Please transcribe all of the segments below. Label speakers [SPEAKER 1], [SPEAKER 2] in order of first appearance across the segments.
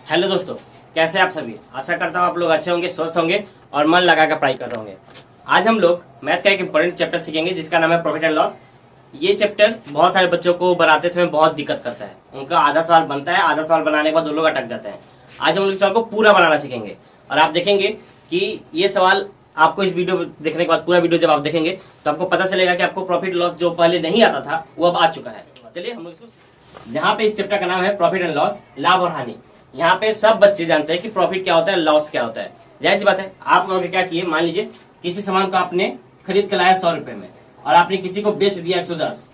[SPEAKER 1] Hello दोस्तों, कैसे आप सभी। आशा करता हूँ आप लोग अच्छे होंगे, स्वस्थ होंगे और मन लगाकर पढ़ाई कर रहे होंगे। आज हम लोग मैथ का एक इंपॉर्टेंट चैप्टर सीखेंगे जिसका नाम है प्रॉफिट एंड लॉस। ये चैप्टर बहुत सारे बच्चों को बनाते समय बहुत दिक्कत करता है। उनका आधा सवाल बनता है, आधा सवाल बनाने के बाद वो लोग अटक जाते हैं। आज हम लोग इस सवाल को पूरा बनाना सीखेंगे और आप देखेंगे कि ये सवाल आपको इस वीडियो देखने के बाद, पूरा वीडियो जब आप देखेंगे तो आपको पता चलेगा कि आपको प्रॉफिट लॉस जो पहले नहीं आता था वो अब आ चुका है। चलिए हम लोग इसको, जहाँ पे इस चैप्टर का नाम है प्रॉफिट एंड लॉस, लाभ और हानि। यहाँ पे सब बच्चे जानते हैं कि प्रॉफिट क्या होता है, लॉस क्या होता है। जाहिर सी बात है, आप लोगों ने क्या किए, मान लीजिए किसी सामान को आपने खरीद कर लाया 100 रुपए में और आपने किसी को बेच दिया 110।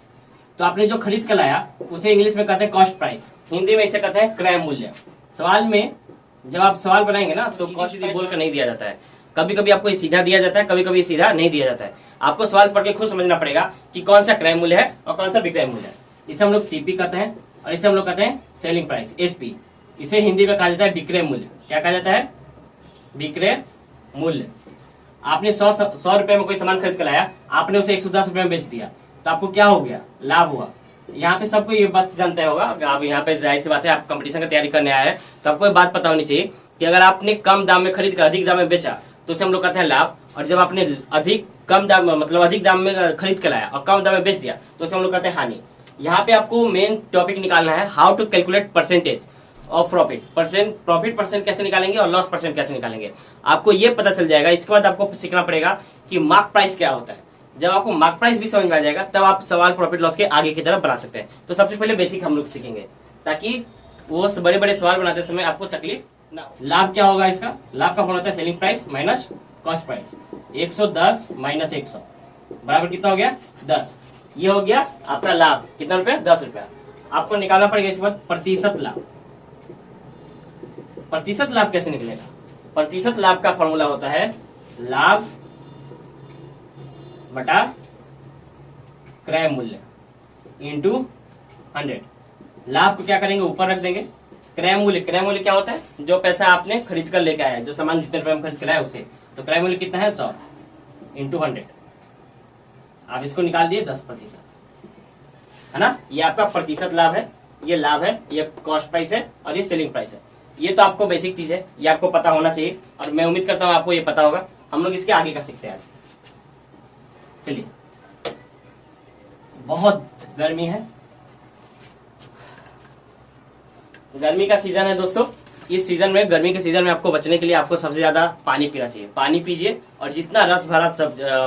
[SPEAKER 1] तो आपने जो खरीद कर लाया उसे इंग्लिश में कहते हैं कॉस्ट प्राइस, हिंदी में इसे कहते हैं क्रय मूल्य। सवाल में जब आप सवाल बनाएंगे ना तो कॉस्ट बोल कर नहीं दिया जाता है। कभी कभी आपको सीधा दिया जाता है, कभी कभी सीधा नहीं दिया जाता है। आपको सवाल पढ़ के खुद समझना पड़ेगा कि कौन सा क्रय मूल्य है और कौन सा विक्रय मूल्य है। इसे हम लोग सीपी कहते हैं और इसे हम लोग कहते हैं सेलिंग प्राइस, एसपी। इसे हिंदी में कहा जाता है विक्रय मूल्य। क्या कहा जाता है? विक्रय मूल्य। आपने 100 रुपए में कोई सामान खरीद कर लाया, आपने उसे 110 रुपए में बेच दिया, तो आपको क्या हो गया? लाभ हुआ। यहाँ पे सबको ये बात जानता होगा। आप यहाँ पे जाहिर सी बात है, आप कंपटीशन की तैयारी करने आए हैं तो आपको ये बात पता होनी चाहिए कि अगर आपने कम दाम में खरीद कर अधिक दाम में बेचा तो उसे हम लोग कहते हैं लाभ। और जब आपने अधिक दाम में खरीद कर लाया और कम दाम में बेच दिया तो उसे हम लोग कहते हैं हानि। यहाँ पे आपको मेन टॉपिक निकालना है, how to calculate percentage of profit. Profit percent कैसे निकालेंगे और लॉस परसेंट कैसे निकालेंगे, आपको ये पता चल जाएगा। इसके बाद आपको सीखना पड़ेगा कि मार्क प्राइस क्या होता है। जब आपको मार्क प्राइस भी समझ में आ जाएगा तब आप सवाल प्रॉफिट लॉस के आगे की तरफ बना सकते हैं। तो सबसे पहले बेसिक हम लोग सीखेंगे ताकि वो बड़े बड़े सवाल बनाते समय आपको तकलीफ ना हो। लाभ क्या होगा? इसका लाभ का फॉर्मूला होता है selling price minus cost price. 110 minus 100 बराबर कितना हो गया? 10। ये हो गया आपका लाभ। कितना रुपया? 10 रुपया। आपको निकालना पड़ेगा इसके बाद प्रतिशत लाभ। प्रतिशत लाभ कैसे निकलेगा? प्रतिशत लाभ का फॉर्मूला होता है लाभ बटा क्रय मूल्य इंटू 100। लाभ को क्या करेंगे? ऊपर रख देंगे। क्रय मूल्य क्या होता है? जो पैसा आपने खरीद कर लेके आया, जो सामान जितने रुपए में खरीद कर आया उसे। तो क्रय मूल्य कितना है? 100 इंटू 100। आप इसको निकाल दिए 10%, है ना। ये आपका प्रतिशत लाभ है, ये लाभ है, ये कॉस्ट प्राइस है और ये सेलिंग प्राइस है। ये तो आपको बेसिक चीज है, ये आपको पता होना चाहिए और मैं उम्मीद करता हूँ आपको ये पता होगा। हम लोग इसके आगे का सीखते हैं आज। चलिए, बहुत गर्मी है, गर्मी का सीजन है दोस्तों। इस सीजन में, गर्मी के सीजन में आपको बचने के लिए आपको सबसे ज्यादा पानी पीना चाहिए। पानी पीजिए और जितना रस भरा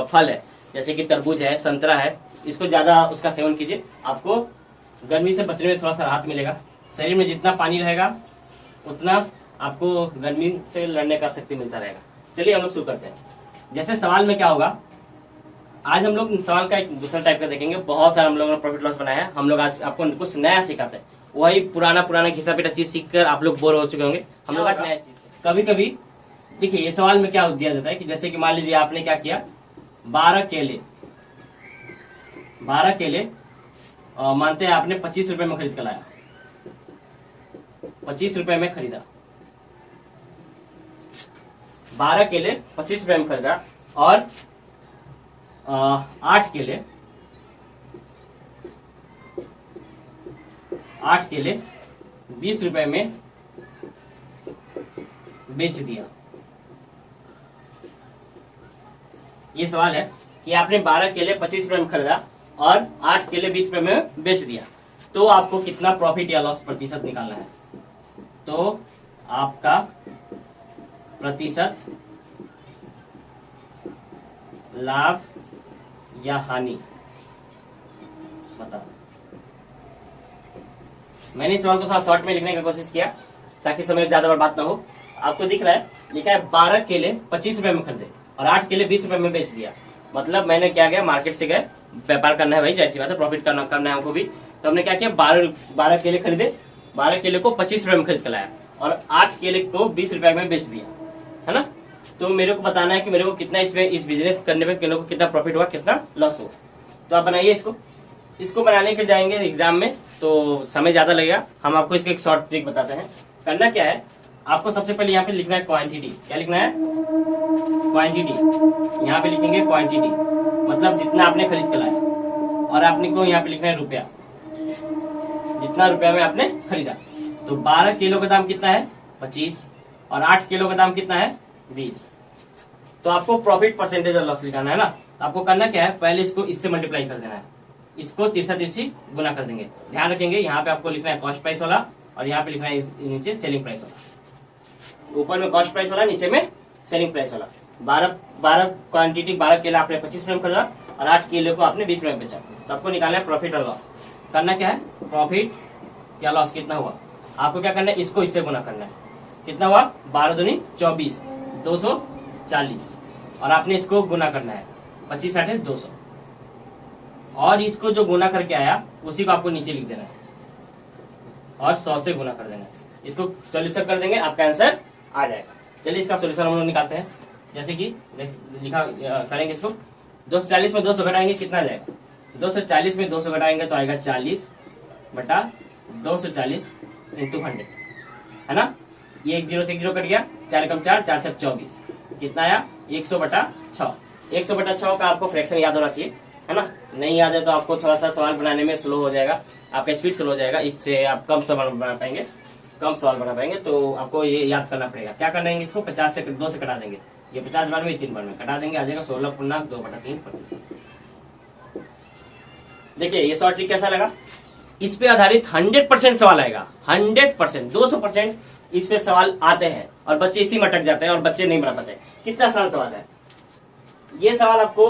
[SPEAKER 1] फल है जैसे कि तरबूज है, संतरा है, इसको ज्यादा उसका सेवन कीजिए। आपको गर्मी से बचने में थोड़ा सा राहत मिलेगा। शरीर में जितना पानी रहेगा उतना आपको गर्मी से लड़ने का शक्ति मिलता रहेगा। चलिए हम लोग शुरू करते हैं। जैसे सवाल में क्या होगा, आज हम लोग सवाल का एक दूसरा टाइप का देखेंगे। बहुत सारा हम लोगों ने प्रॉफिट लॉस बनाया है। हम लोग आज आपको कुछ नया सिखाते हैं। वही पुराना घिसा पिटा चीज सीख कर आप लोग बोर हो चुके होंगे। हम लोग आज नया चीज, कभी कभी देखिए ये सवाल में क्या दिया जाता है कि जैसे कि मान लीजिए आपने क्या किया, 12 केले मानते हैं आपने 25 रुपए में खरीद कर लाया। 25 रुपए में खरीदा, 12 केले 25 रुपए में खरीदा और 8 केले 20 रुपए में बेच दिया। ये सवाल है कि आपने 12 केले 25 रुपए में खरीदा और 8 केले 20 रुपए में बेच दिया, तो आपको कितना प्रॉफिट या लॉस प्रतिशत निकालना है। तो आपका प्रतिशत लाभ या हानि बताओ। मैंने इस सवाल को थोड़ा शॉर्ट में लिखने की कोशिश किया ताकि समय ज्यादा बर्बाद ना हो। आपको दिख रहा है, लिखा है 12 केले 25 रुपए में खरीदे और 8 केले 20 रुपए में बेच दिया। मतलब मैंने क्या किया, मार्केट से गए, व्यापार करना है भाई, जाहिर सी बात है, प्रॉफिट करना है हमको भी। तो हमने क्या किया, 12 केले खरीदे, 12 केले को 25 रुपए में खरीद कर लाया और 8 केले को 20 रुपए में बेच दिया, है ना। तो मेरे को बताना है कि मेरे को कितना इसमें, इस बिजनेस करने में मेरे को कितना प्रॉफिट हुआ, कितना लॉस हुआ। तो आप बनाइए इसको बनाने के जाएंगे एग्जाम में तो समय ज्यादा लगेगा। हम आपको इसका एक शॉर्ट ट्रिक बताते हैं। करना क्या है, आपको सबसे पहले यहाँ पे लिखना है क्वांटिटी। क्या लिखना है? क्वांटिटी। यहाँ पे लिखेंगे क्वांटिटी, मतलब जितना आपने खरीद कर लाया, और आपने को यहाँ पे लिखना है रुपया, जितना रुपया में आपने खरीदा। तो 12 किलो का दाम कितना है? 25 और 8 किलो का दाम कितना है 20। तो आपको प्रॉफिट परसेंटेज और लॉस लिखाना है ना। तो आपको करना क्या है, पहले इसको इससे मल्टीप्लाई कर देना है, इसको तिरछा तिरछी गुना कर देंगे। ध्यान रखेंगे यहाँ पे आपको लिखना है कॉस्ट प्राइस वाला और यहाँ पे लिखना है नीचे सेलिंग प्राइस वाला। ऊपर में कॉस्ट प्राइस वाला, नीचे में सेलिंग प्राइस वाला। 12 क्वांटिटी 12 केला आपने 25 रुपये में खरीदा और 8 किलो को आपने 20 रुपये में बेचा। तो आपको निकालना है प्रॉफिट और लॉस। करना क्या है, प्रॉफिट या लॉस कितना हुआ, आपको क्या करना है, इसको इससे गुना करना है। कितना हुआ 12 दूनी 24, 240 और आपने इसको गुना करना है 25 8 200 और इसको जो गुना करके आया उसी को आपको नीचे लिख देना है और 100 से गुना कर देना है। इसको सोल्यूशन कर देंगे, आपका आंसर आ जाएगा। चलिए इसका सोल्यूशन हम लोग निकालते हैं। जैसे कि लिखा करेंगे इसको, 240 में 200 घटाएंगे कितना आ जाएगा, 240 में 200 घटाएंगे तो आएगा 40 बटा 240 इंटू 100, है ना। ये 1 0 से 1 0 कट गया, 4 कम 4 4 छक 24, कितना आया 100 बटा 6। 100 बटा 6 का आपको फ्रैक्शन याद होना चाहिए, है ना। नहीं याद है तो आपको थोड़ा सा सवाल बनाने में स्लो हो जाएगा, आपका स्पीड स्लो हो जाएगा, इससे आप कम सवाल बना पाएंगे, कम सवाल बना पाएंगे। तो आपको ये याद करना पड़ेगा। क्या करना है, इसको 50 से 2 से कटा देंगे, ये 50 बार में 3 बार में कटा देंगे, आ जाएगा 16 पूर्णांक 2/3%। देखिए ये शॉर्ट ट्रिक कैसा लगा। इस पे आधारित 100% सवाल आएगा, 100%, 200% इस पे सवाल आते हैं और बच्चे इसी में अटक जाते हैं और बच्चे नहीं बना पाते। कितना आसान सवाल है ये, सवाल आपको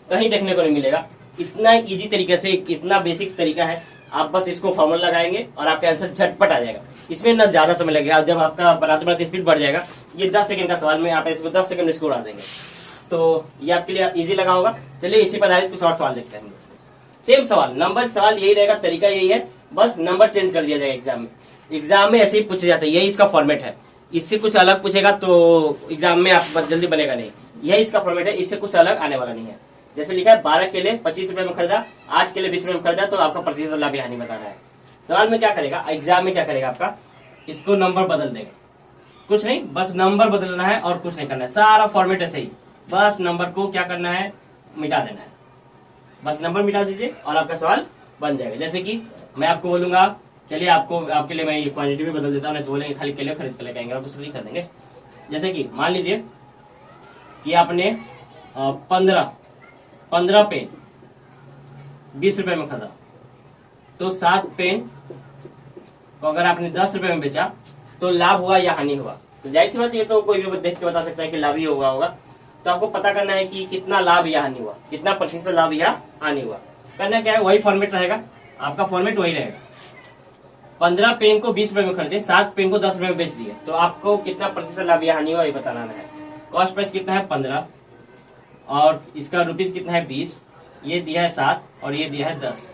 [SPEAKER 1] कहीं देखने को नहीं मिलेगा। इतना इजी तरीके से, इतना बेसिक तरीका है, आप बस इसको फॉर्मूला लगाएंगे और आपका आंसर झटपट आ जाएगा। इसमें ना ज्यादा समय लगेगा, जब आपका बढ़ाते बढ़ाते स्पीड बढ़ जाएगा, ये 10 सेकंड का सवाल में आप इसको 10 सेकंड इसको उड़ा देंगे। तो ये आपके लिए इजी लगा होगा। चलिए इसी पर आधारित कुछ और सवाल देखते हैं। सेम सवाल, नंबर सवाल यही रहेगा, तरीका यही है, बस नंबर चेंज कर दिया जाएगा। एग्जाम में ऐसे ही पूछे जाते हैं, यही इसका फॉर्मेट है। इससे कुछ अलग पूछेगा तो एग्जाम में आप जल्दी बनेगा नहीं, यही इसका फॉर्मेट है, इससे कुछ अलग आने वाला नहीं है। जैसे लिखा है 12 केले 25 रुपए में खरीदा, 8 केले 20 रुपए में खरीदा, तो आपका प्रतिशत लाभ हानि बताना है। सवाल में क्या करेगा, एग्जाम में क्या करेगा, आपका इसको नंबर बदल देगा, कुछ नहीं, बस नंबर बदलना है और कुछ नहीं करना है। सारा फॉर्मेट ऐसे ही, बस नंबर को क्या करना है, मिटा देना है, बस नंबर मिटा दीजिए और आपका सवाल बन जाएगा। जैसे कि मैं आपको बोलूंगा, चलिए आपके लिए मैं ये क्वांटिटी भी बदल देता हूँ, नहीं तो बोलेंगे खाली केले खरीद कर लेके आएंगे और कुछ नहीं कर देंगे। जैसे कि मान लीजिए कि आपने 15 पेन 20 रुपए में खरीदा, तो 7 पेन को अगर आपने 10 रुपए में बेचा तो लाभ हुआ या हानि हुआ। तो जाहिर सी बात, ये तो कोई भी देख के बता सकता है कि लाभ ही होगा। तो आपको पता करना है कि कितना लाभ या हानि हुआ, कितना प्रतिशत लाभ या हानि हुआ। करना क्या है, वही फॉर्मेट रहेगा, आपका फॉर्मेट वही रहेगा। 15 पेन को 20 रुपए में खरीदे, 7 पेन को 10 रुपए में बेच दिए, तो आपको कितना प्रतिशत लाभ या हानि हुआ ये बताना है। कॉस्ट प्राइस कितना है 15 और इसका रुपीज कितना है 20, ये दिया है 7 और ये दिया है 10।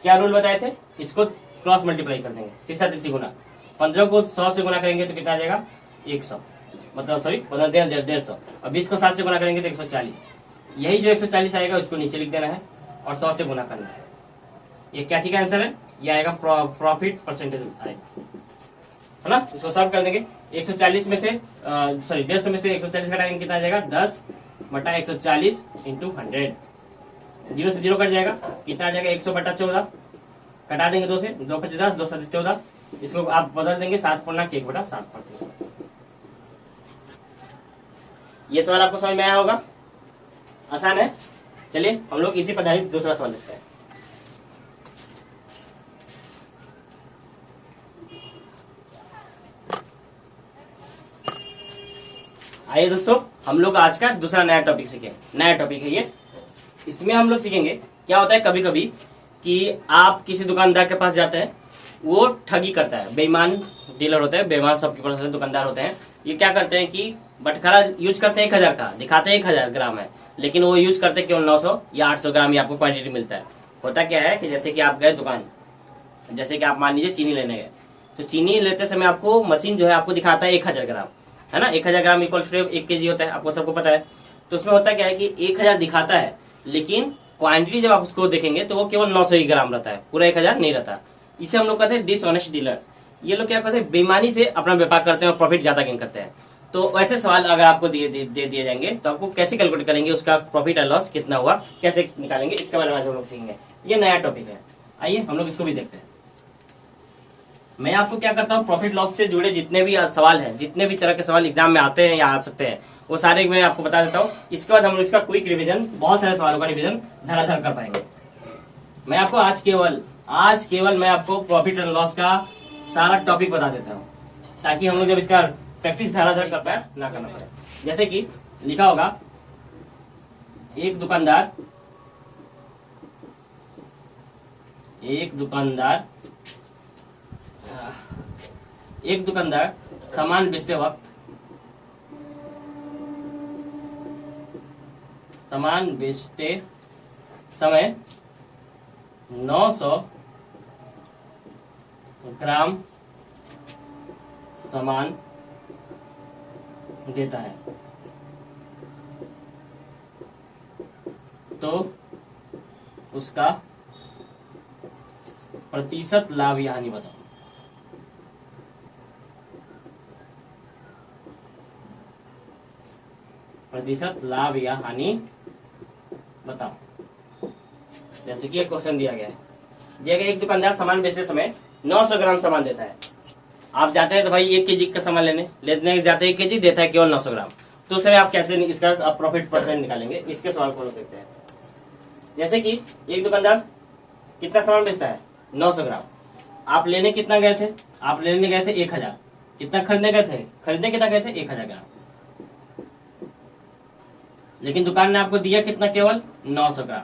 [SPEAKER 1] क्या रूल बताए थे, इसको क्रॉस मल्टीप्लाई कर देंगे, तीसरा तिरछी गुना। 15 को 100 से गुना करेंगे तो कितना आ जाएगा 100, मतलब सॉरी 150 और 20 को 7 से गुना करेंगे तो 140। यही जो 140 आएगा उसको नीचे लिख देना है और 100 से गुना करना है। ये क्या चीज का आंसर है, ये आएगा प्रॉफिट परसेंटेज आएगा, है ना। इसको सॉल्व कर देंगे, 140 में से सॉरी 150 में से 140 घटाएंगे कितना आ जाएगा 10 बटा 140 इंटू 100। 0 से 0 कट जाएगा, कितना आ जाएगा 100 बटा 14, कटा देंगे 2 से, 2 5 10, 2 7 14, इसको आप बदल देंगे 7/1/7%। ये सवाल आपको समझ में आया होगा, आसान है। चलिए हम लोग इसी पर आधारित दूसरा सवाल देखते हैं। आइए दोस्तों, हम लोग आज का दूसरा नया टॉपिक सीखें। नया टॉपिक है ये, इसमें हम लोग सीखेंगे क्या होता है कभी कभी कि आप किसी दुकानदार के पास जाते हैं, वो ठगी करता है, बेईमान डीलर होते हैं, बेईमान शॉपकीपर होते हैं, दुकानदार होते हैं। ये क्या करते हैं कि बटखरा यूज करते हैं 1000 का, दिखाते हैं 1000 ग्राम है, लेकिन वो यूज करते हैं केवल 900 या 800 ग्राम ही आपको क्वांटिटी मिलता है। होता क्या है कि जैसे कि आप गए दुकान, जैसे कि आप मान लीजिए चीनी लेने गए, तो चीनी लेते समय आपको मशीन जो है आपको दिखाता है 1000 ग्राम, है ना। 1000 ग्राम इक्वल टू 1 kg होता है, आपको सबको पता है। तो उसमें होता क्या है कि 1000 दिखाता है, लेकिन क्वांटिटी जब आप उसको देखेंगे तो वो केवल 900 ही ग्राम रहता है, पूरा 1000 नहीं रहता। इसे हम लोग कहते हैं डिसऑनेस्ट डीलर। ये लोग क्या करते हैं, बेईमानी से अपना व्यापार करते हैं और प्रॉफिट ज्यादा गेन करते हैं। तो ऐसे सवाल अगर आपको दे दिए जाएंगे तो आपको कैसे कैलकुलेट करेंगे, उसका प्रॉफिट और लॉस कितना हुआ, कैसे निकालेंगे, इसके बारे में हम लोग सीखेंगे। ये नया टॉपिक है, आइए हम लोग इसको भी देखते हैं। मैं आपको क्या करता हूँ, प्रॉफिट लॉस से जुड़े जितने भी सवाल हैं, जितने भी तरह के सवाल एग्जाम में आते हैं या आ सकते हैं, वो सारे मैं आपको बता देता हूँ। इसके बाद हम लोग इसका क्विक रिवीजन, बहुत सारे सवालों का रिवीजन धड़ाधड़ कर पाएंगे। मैं आपको आज केवल मैं आपको प्रॉफिट एंड लॉस का सारा टॉपिक बता देता हूँ, ताकि हम लोग जब इसका प्रैक्टिस धड़ाधड़ कर पाए ना करना पड़े। जैसे कि लिखा होगा, एक दुकानदार सामान बेचते वक्त समय 900 ग्राम सामान देता है, तो उसका प्रतिशत लाभ या हानि बताओ। प्रतिशत लाभ या हानि बताओ। जैसे कि एक क्वेश्चन दिया गया है, एक दुकानदार सामान बेचते समय 900 ग्राम सामान देता है। आप जाते हैं तो भाई 1 केजी का सामान लेने जाते हैं, 1 केजी देता है केवल 900 ग्राम। तो उस समय आप कैसे इसका प्रॉफिट परसेंट निकालेंगे, इसके सवाल को देखते हैं। जैसे कि एक दुकानदार कितना सामान बेचता है, 900 ग्राम। आप लेने कितना गए थे, आप लेने गए थे 1000। कितना खरीदने गए थे, कितना गए थे 1000 ग्राम। लेकिन दुकान ने आपको दिया कितना, केवल 900 ग्राम।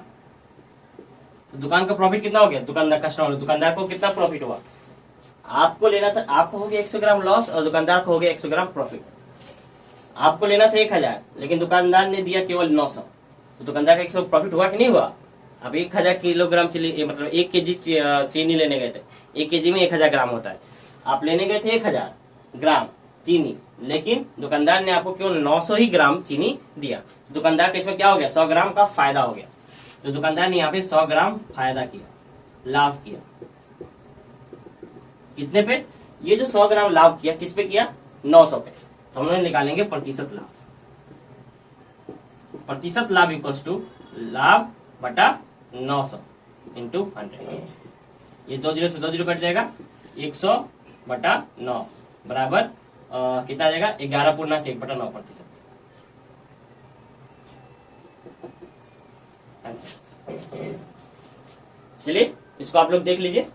[SPEAKER 1] तो दुकान का प्रॉफिट कितना हो गया, दुकानदार को कितना प्रॉफिट हुआ। आपको लेना था, आपको हो गया 100 ग्राम लॉस और दुकानदार को हो गया 100 ग्राम प्रॉफिट। आपको लेना था 1000, लेकिन दुकानदार ने दिया केवल 900, तो दुकानदार का 100 प्रॉफिट हुआ कि नहीं हुआ। अब 1000 किलोग्राम चीनी, मतलब 1 केजी चीनी लेने गए थे, 1 केजी में 1000 ग्राम होता है। आप लेने गए थे 1000 ग्राम चीनी, लेकिन दुकानदार ने आपको केवल 900 ही ग्राम चीनी दिया। दुकानदार का इसमें क्या हो गया, 100 ग्राम का फायदा हो गया। तो दुकानदार ने यहाँ पे 100 ग्राम फायदा किया, लाभ किया। कितने पे, ये जो 100 ग्राम लाभ किया, किस पे किया, 900 पे। तो हम लोग निकालेंगे प्रतिशत लाभ। प्रतिशत लाभ इक्वल्स टू लाभ बटा 900 इंटू 100। ये 2 जीरो से 2 जीरो कट जाएगा, 100 बटा 9 बराबर कितना आ जाएगा, 11.1 बटा 9%। चलिए इसको आप लोग देख लीजिए।